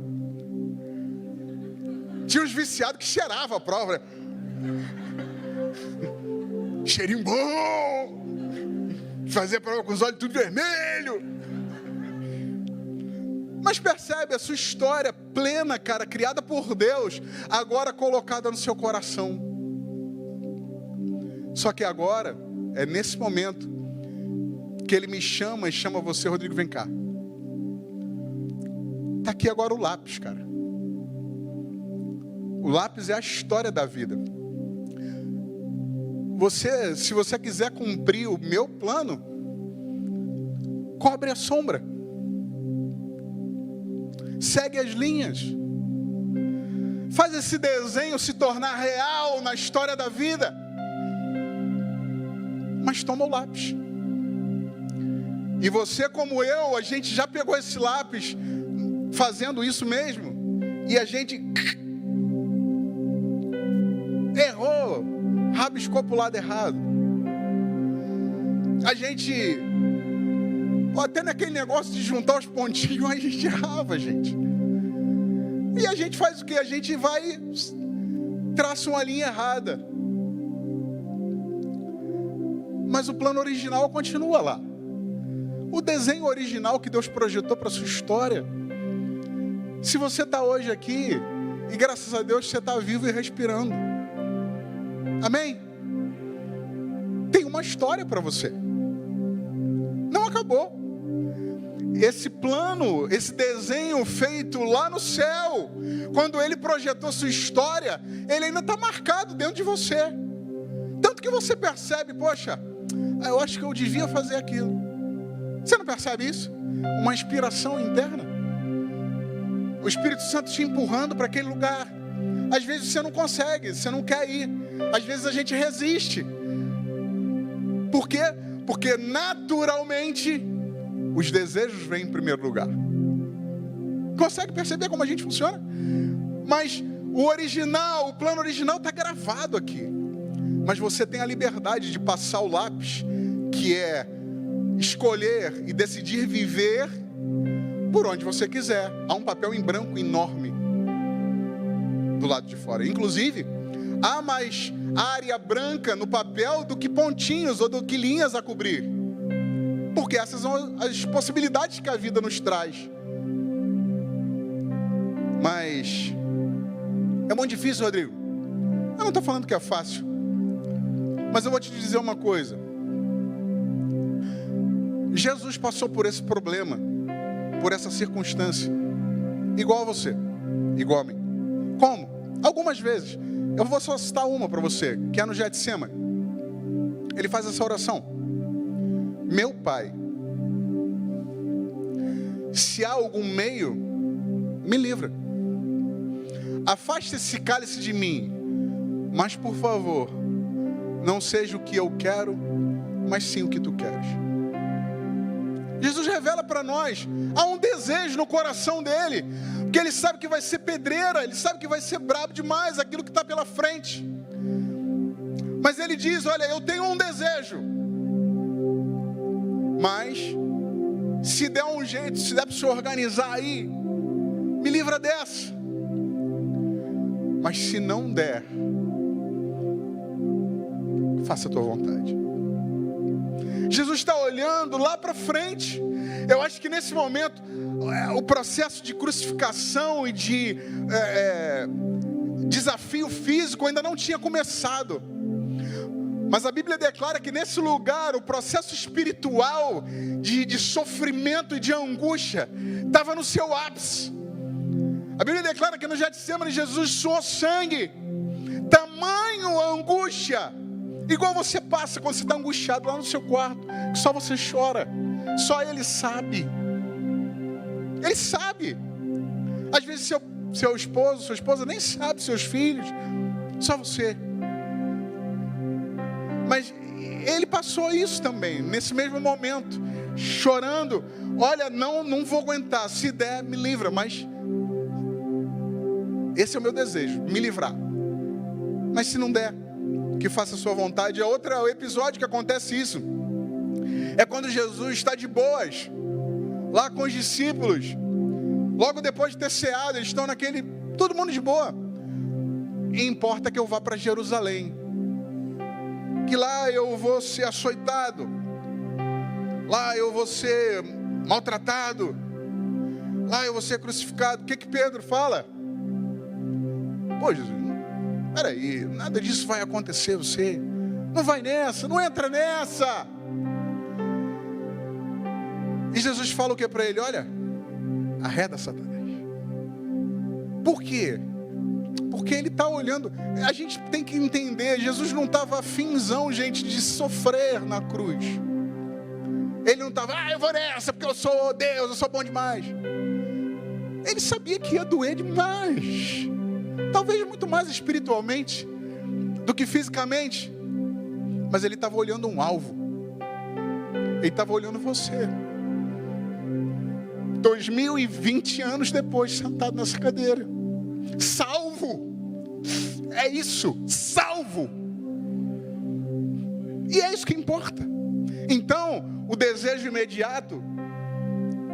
A: Tinha uns viciados que cheiravam a prova. Cheirinho bom. Fazia a prova com os olhos tudo vermelho. Mas percebe, a sua história plena, cara, criada por Deus, agora colocada no seu coração. Só que agora, é nesse momento, que Ele me chama e chama você: Rodrigo, vem cá. Está aqui agora o lápis, cara. O lápis é a história da vida. Se você quiser cumprir o meu plano, cobre a sombra. Segue as linhas. Faz esse desenho se tornar real na história da vida. Mas toma o lápis. E você, como eu, a gente já pegou esse lápis fazendo isso mesmo. E a gente errou, rabiscou para o lado errado. A gente, até naquele negócio de juntar os pontinhos, a gente errava, gente. E a gente faz o quê? A gente vai, traça uma linha errada. Mas o plano original continua lá. O desenho original que Deus projetou para a sua história. Se você está hoje aqui, e graças a Deus você está vivo e respirando. Amém? Tem uma história para você. Não acabou. Esse plano, esse desenho feito lá no céu, quando Ele projetou sua história, Ele ainda está marcado dentro de você. Tanto que você percebe, poxa, eu acho que eu devia fazer aquilo. Você não percebe isso? Uma inspiração interna. O Espírito Santo te empurrando para aquele lugar. Às vezes você não consegue, você não quer ir. Às vezes a gente resiste. Por quê? Porque naturalmente os desejos vêm em primeiro lugar. Consegue perceber como a gente funciona? Mas o original, o plano original está gravado aqui. Mas você tem a liberdade de passar o lápis, que é escolher e decidir viver por onde você quiser. Há um papel em branco enorme do lado de fora. Inclusive, há mais área branca no papel do que pontinhos ou do que linhas a cobrir. Porque essas são as possibilidades que a vida nos traz. Mas é muito difícil, Rodrigo. Eu não estou falando que é fácil. Mas eu vou te dizer uma coisa. Jesus passou por esse problema, por essa circunstância, igual a você, igual a mim. Como? Algumas vezes. Eu vou só citar uma para você, que é no Getsêmani. Ele faz essa oração: meu Pai, se há algum meio, me livra. Afaste esse cálice de mim, mas por favor, não seja o que eu quero, mas sim o que tu queres. Jesus revela para nós, há um desejo no coração dele, porque ele sabe que vai ser pedreira, ele sabe que vai ser brabo demais aquilo que está pela frente. Mas ele diz, olha, eu tenho um desejo, mas se der um jeito, se der para se organizar aí, me livra dessa. Mas se não der, faça a tua vontade. Jesus está olhando lá para frente. Eu acho que nesse momento o processo de crucificação e de desafio físico ainda não tinha começado. Mas a Bíblia declara que nesse lugar o processo espiritual de sofrimento e de angústia estava no seu ápice. A Bíblia declara que no Getsêmani Jesus suou sangue. Tamanho angústia. Igual você passa quando você está angustiado lá no seu quarto, que só você chora. Só Ele sabe. Ele sabe. Às vezes seu esposo, sua esposa nem sabe, seus filhos. Só você. Mas Ele passou isso também, nesse mesmo momento. Chorando. Olha, não vou aguentar. Se der, me livra. Mas esse é o meu desejo, me livrar. Mas se não der, que faça a sua vontade. É outro episódio que acontece isso. É quando Jesus está de boas, lá com os discípulos. Logo depois de ter ceado, eles estão todo mundo de boa. E importa que eu vá para Jerusalém. Que lá eu vou ser açoitado. Lá eu vou ser maltratado. Lá eu vou ser crucificado. O que Pedro fala? Pô, Jesus, peraí, nada disso vai acontecer, você não vai nessa, não entra nessa. E Jesus fala o que para ele? Olha, arreda Satanás. Por quê? Porque ele está olhando. A gente tem que entender, Jesus não estava afinzão, gente, de sofrer na cruz. Ele não estava, eu vou nessa porque eu sou Deus, eu sou bom demais. Ele sabia que ia doer demais. Talvez muito mais espiritualmente do que fisicamente. Mas ele estava olhando um alvo. Ele estava olhando você. 2020 anos depois, sentado nessa cadeira. Salvo. É isso, salvo. E é isso que importa. Então, o desejo imediato,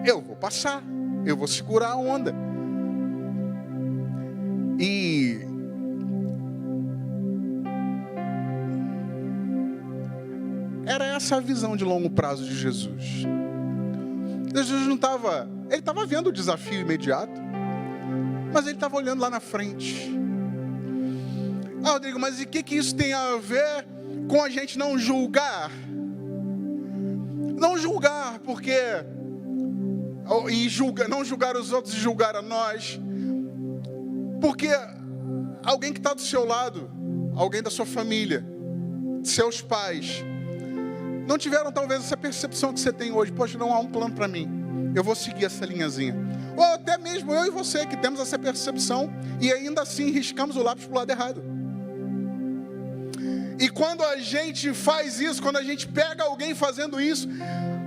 A: eu vou passar, eu vou segurar a onda. E era essa a visão de longo prazo de Jesus. Jesus não estava, ele estava vendo o desafio imediato, mas ele estava olhando lá na frente. Ah, Rodrigo, mas e o que isso tem a ver com a gente não julgar? Não julgar, porque não julgar os outros e julgar a nós, porque alguém que está do seu lado, alguém da sua família, seus pais, não tiveram talvez essa percepção que você tem hoje. Poxa, não há um plano para mim, eu vou seguir essa linhazinha. Ou até mesmo eu e você que temos essa percepção e ainda assim riscamos o lápis para o lado errado. E quando a gente faz isso, quando a gente pega alguém fazendo isso,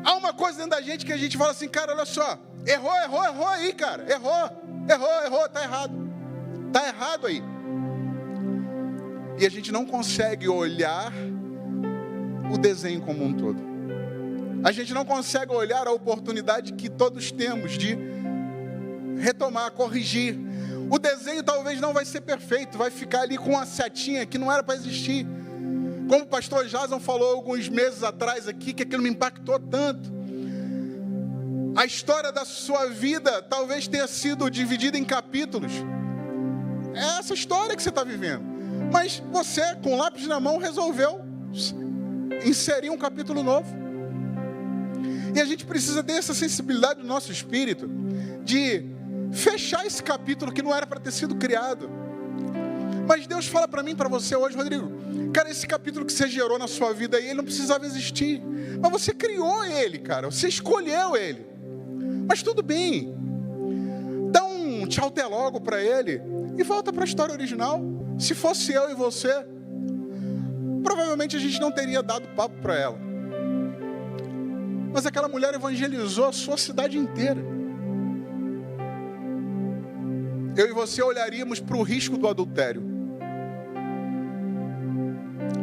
A: há uma coisa dentro da gente que a gente fala assim, cara, olha só, errou aí, cara, errou, tá errado aí. E a gente não consegue olhar o desenho como um todo. A gente não consegue olhar a oportunidade que todos temos de retomar, corrigir. O desenho talvez não vai ser perfeito, vai ficar ali com uma setinha que não era para existir. Como o pastor Jason falou alguns meses atrás aqui, que aquilo me impactou tanto. A história da sua vida talvez tenha sido dividida em capítulos. É essa história que você está vivendo. Mas você, com lápis na mão, resolveu inserir um capítulo novo. E a gente precisa ter essa sensibilidade do nosso espírito de fechar esse capítulo que não era para ter sido criado. Mas Deus fala para mim, para você hoje, Rodrigo, cara, esse capítulo que você gerou na sua vida aí, ele não precisava existir. Mas você criou ele, cara, você escolheu ele. Mas tudo bem. Dá um tchau até logo para ele e volta para a história original. Se fosse eu e você, provavelmente a gente não teria dado papo para ela. Mas aquela mulher evangelizou a sua cidade inteira. Eu e você olharíamos para o risco do adultério.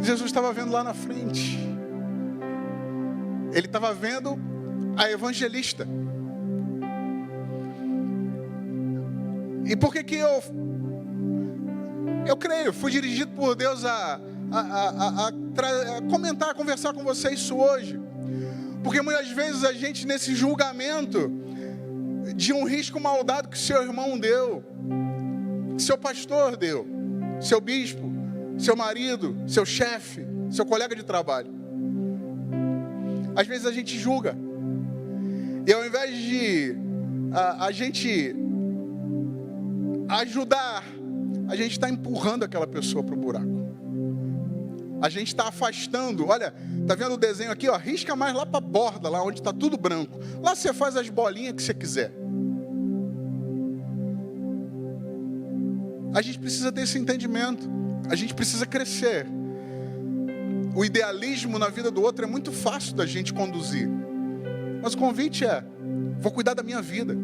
A: Jesus estava vendo lá na frente. Ele estava vendo a evangelista. E por que eu creio, fui dirigido por Deus a comentar, a conversar com você isso hoje? Porque muitas vezes a gente, nesse julgamento de um risco maldado que seu irmão deu, seu pastor deu, seu bispo, seu marido, seu chefe, seu colega de trabalho, às vezes a gente julga. E ao invés de a gente ajudar, a gente está empurrando aquela pessoa para o buraco. A gente está afastando. Olha, tá vendo o desenho aqui? Ó, risca mais lá para a borda, lá onde está tudo branco. Lá você faz as bolinhas que você quiser. A gente precisa ter esse entendimento. A gente precisa crescer. O idealismo na vida do outro é muito fácil da gente conduzir. Mas o convite é: vou cuidar da minha vida.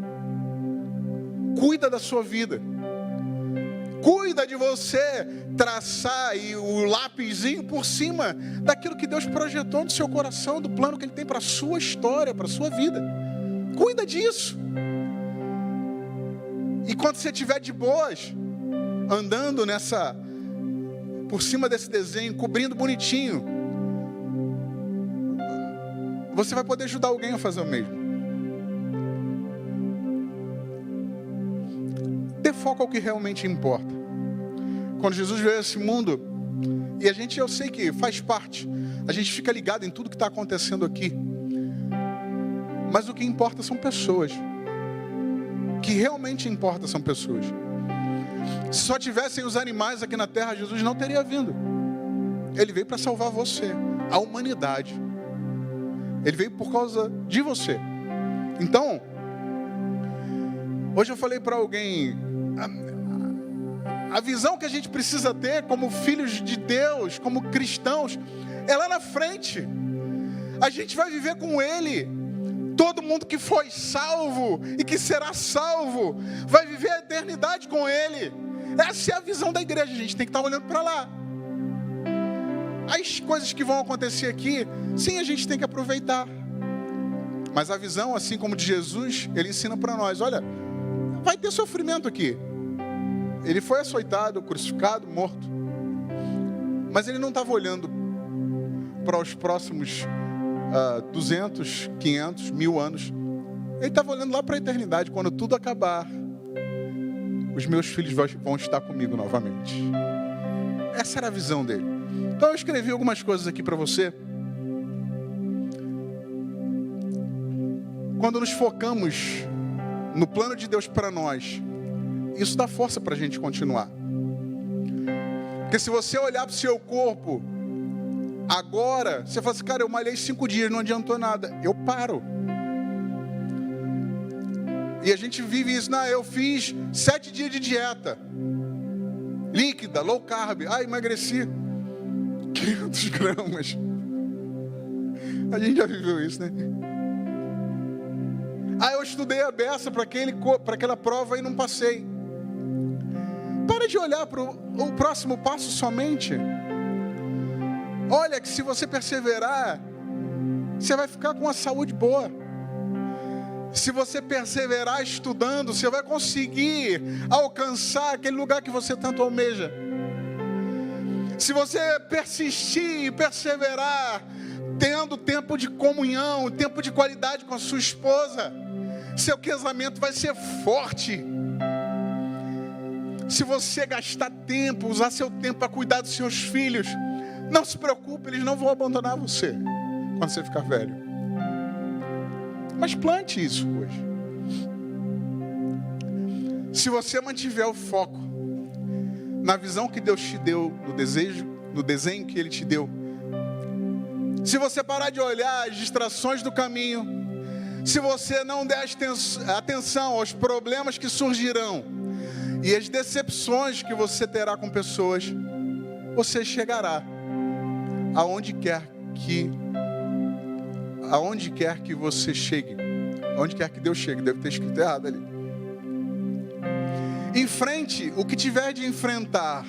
A: Cuida da sua vida. Cuida de você traçar e o lápisinho por cima daquilo que Deus projetou no seu coração, do plano que Ele tem para a sua história, para a sua vida. Cuida disso. E quando você estiver de boas, andando por cima desse desenho, cobrindo bonitinho, você vai poder ajudar alguém a fazer o mesmo. Dê foco ao que realmente importa. Quando Jesus veio a esse mundo, e eu sei que faz parte, a gente fica ligado em tudo que está acontecendo aqui, mas o que importa são pessoas. O que realmente importa são pessoas. Se só tivessem os animais aqui na terra, Jesus não teria vindo. Ele veio para salvar você, a humanidade. Ele veio por causa de você. Então, hoje eu falei para alguém, a visão que a gente precisa ter como filhos de Deus, como cristãos, é lá na frente. A gente vai viver com Ele. Todo mundo que foi salvo e que será salvo vai viver a eternidade com Ele. Essa é a visão da igreja. A gente tem que estar olhando para lá. As coisas que vão acontecer aqui, sim, a gente tem que aproveitar. Mas a visão, assim como de Jesus, Ele ensina para nós, olha, vai ter sofrimento aqui. Ele foi açoitado, crucificado, morto. Mas Ele não estava olhando para os próximos 200, 500, 1000 anos. Ele estava olhando lá para a eternidade. Quando tudo acabar, os meus filhos vão estar comigo novamente. Essa era a visão dele. Então eu escrevi algumas coisas aqui para você. Quando nos focamos no plano de Deus para nós, isso dá força para a gente continuar. Porque se você olhar para o seu corpo agora, você fala assim, cara, eu malhei 5 dias, não adiantou nada. Eu paro. E a gente vive isso. Não, eu fiz 7 dias de dieta líquida, low carb. Emagreci 500 gramas. A gente já viveu isso, né? Eu estudei a beça para aquela prova e não passei. Para de olhar para o próximo passo somente. Olha que se você perseverar, você vai ficar com uma saúde boa. Se você perseverar estudando, você vai conseguir alcançar aquele lugar que você tanto almeja. Se você persistir e perseverar, tendo tempo de comunhão, tempo de qualidade com a sua esposa, seu casamento vai ser forte. Se você gastar tempo, usar seu tempo para cuidar dos seus filhos, não se preocupe, eles não vão abandonar você quando você ficar velho. Mas plante isso hoje. Se você mantiver o foco na visão que Deus te deu, no desenho que Ele te deu, se você parar de olhar as distrações do caminho, se você não der atenção aos problemas que surgirão e as decepções que você terá com pessoas, você chegará aonde quer que você chegue, aonde quer que Deus chegue. Deve ter escrito errado ali. Enfrente o que tiver de enfrentar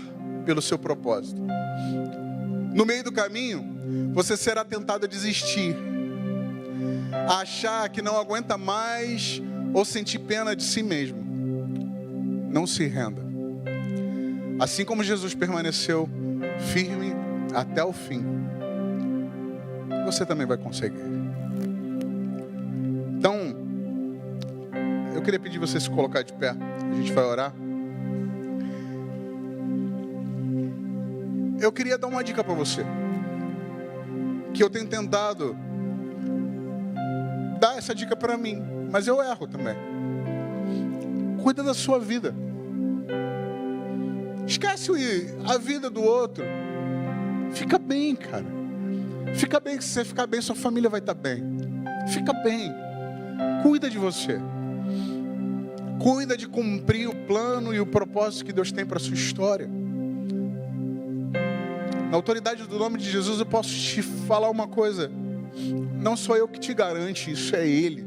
A: pelo seu propósito. No meio do caminho, você será tentado a desistir, a achar que não aguenta mais ou sentir pena de si mesmo. Não se renda. Assim como Jesus permaneceu firme até o fim, você também vai conseguir. Então, eu queria pedir você se colocar de pé. A gente vai orar. Eu queria dar uma dica para você, que eu tenho tentado dar essa dica para mim, mas eu erro também. Cuida da sua vida. Esquece a vida do outro. Fica bem, cara. Fica bem, que se você ficar bem, sua família vai estar bem. Fica bem. Cuida de você. Cuida de cumprir o plano e o propósito que Deus tem para a sua história. Na autoridade do nome de Jesus, eu posso te falar uma coisa. Não sou eu que te garante, isso é Ele.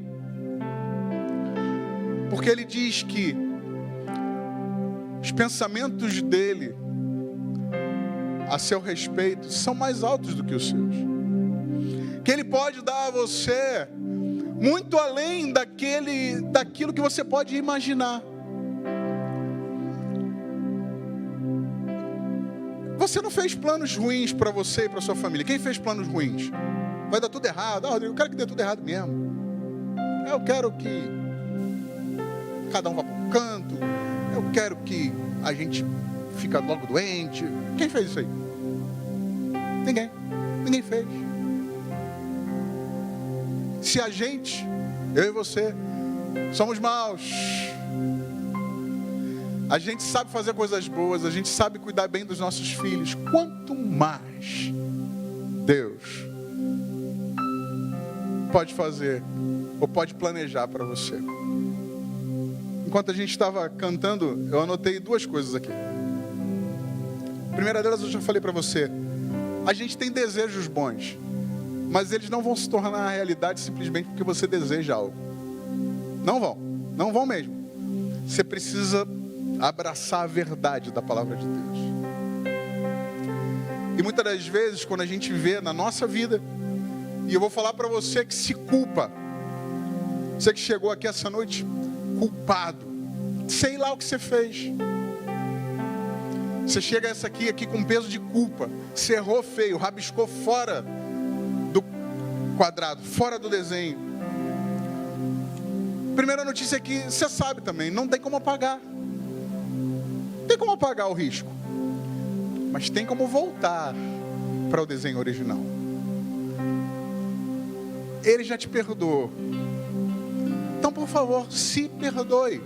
A: Porque Ele diz que os pensamentos dEle a seu respeito são mais altos do que os seus. Que Ele pode dar a você muito além daquilo que você pode imaginar. Você não fez planos ruins para você e para sua família. Quem fez planos ruins? Vai dar tudo errado. Eu quero que dê tudo errado mesmo. Eu quero que cada um vá para um canto. Eu quero que a gente fique logo doente. Quem fez isso aí? Ninguém fez. Se a gente, eu e você, somos maus, a gente sabe fazer coisas boas, a gente sabe cuidar bem dos nossos filhos. Quanto mais Deus pode fazer ou pode planejar para você. Enquanto a gente estava cantando, eu anotei duas coisas aqui. A primeira delas eu já falei para você. A gente tem desejos bons, mas eles não vão se tornar realidade simplesmente porque você deseja algo. Não vão mesmo. Você precisa abraçar a verdade da palavra de Deus. E muitas das vezes, quando a gente vê na nossa vida, e eu vou falar para você que se culpa, você que chegou aqui essa noite culpado, sei lá o que você fez. Você chega essa aqui com peso de culpa, você errou feio, rabiscou fora do quadrado, fora do desenho. Primeira notícia é que você sabe também, não tem como apagar. Não tem como apagar o risco. Mas tem como voltar para o desenho original. Ele já te perdoou. Então, por favor, se perdoe.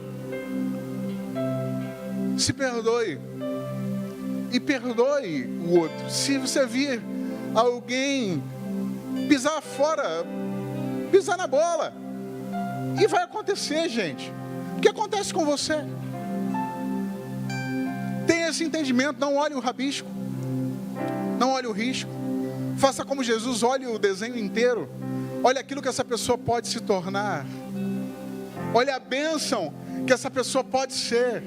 A: Se perdoe. E perdoe o outro. Se você vir alguém pisar fora, pisar na bola, e vai acontecer, gente. O que acontece com você? Tenha esse entendimento, não olhe o rabisco, não olhe o risco. Faça como Jesus, olhe o desenho inteiro. Olhe aquilo que essa pessoa pode se tornar. Olhe a bênção que essa pessoa pode ser.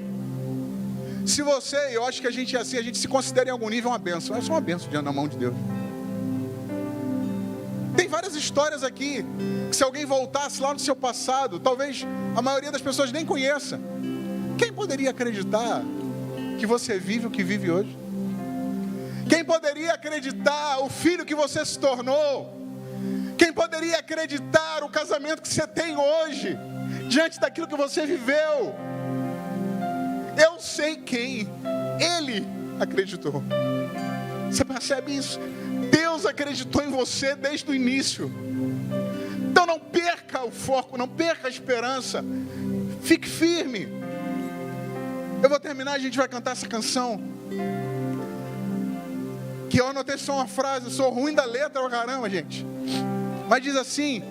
A: Se você, eu acho que a gente é assim, a gente se considera em algum nível uma bênção. É só uma bênção diante da mão de Deus. Tem várias histórias aqui, que se alguém voltasse lá no seu passado, talvez a maioria das pessoas nem conheça. Quem poderia acreditar que você vive o que vive hoje? Quem poderia acreditar o filho que você se tornou? Quem poderia acreditar o casamento que você tem hoje, diante daquilo que você viveu? Eu sei quem ele acreditou. Você percebe isso? Deus acreditou em você desde o início. Então não perca o foco, não perca a esperança. Fique firme. Eu vou terminar, a gente vai cantar essa canção. Que eu anotei só uma frase, eu sou ruim da letra, oh, caramba, gente. Mas diz assim,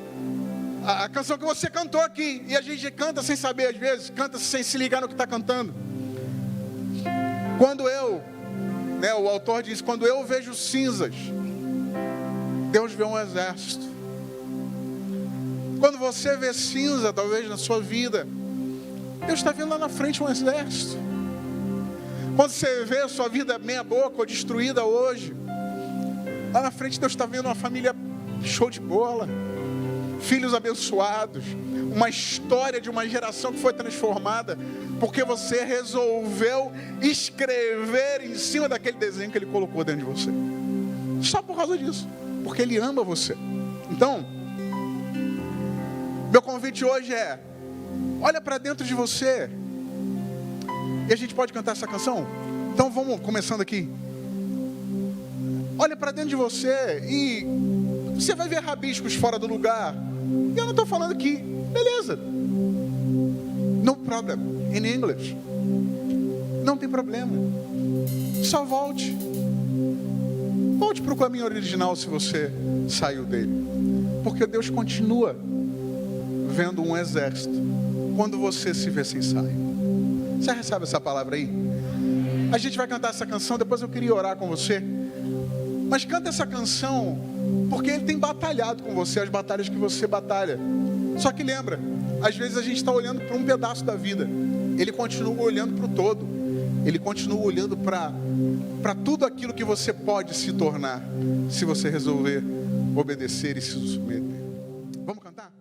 A: a canção que você cantou aqui, e a gente canta sem saber às vezes, canta sem se ligar no que está cantando. Quando o autor diz, quando eu vejo cinzas, Deus vê um exército. Quando você vê cinza, talvez na sua vida, Deus está vendo lá na frente um exército. Quando você vê a sua vida meia boca ou destruída hoje, lá na frente Deus está vendo uma família show de bola, filhos abençoados, uma história de uma geração que foi transformada, porque você resolveu escrever em cima daquele desenho que Ele colocou dentro de você. Só por causa disso, porque Ele ama você. Então, meu convite hoje é, olha para dentro de você. E a gente pode cantar essa canção? Então vamos começando aqui. Olha para dentro de você e você vai ver rabiscos fora do lugar. E eu não estou falando aqui, beleza. No problem, in English. Não tem problema. Só volte. Volte para o caminho original se você saiu dele. Porque Deus continua vendo um exército quando você se vê sem sair. Você recebe essa palavra aí? A gente vai cantar essa canção, depois eu queria orar com você. Mas canta essa canção, porque Ele tem batalhado com você, as batalhas que você batalha. Só que lembra, às vezes a gente está olhando para um pedaço da vida. Ele continua olhando para o todo. Ele continua olhando para tudo aquilo que você pode se tornar, se você resolver obedecer e se submeter. Vamos cantar?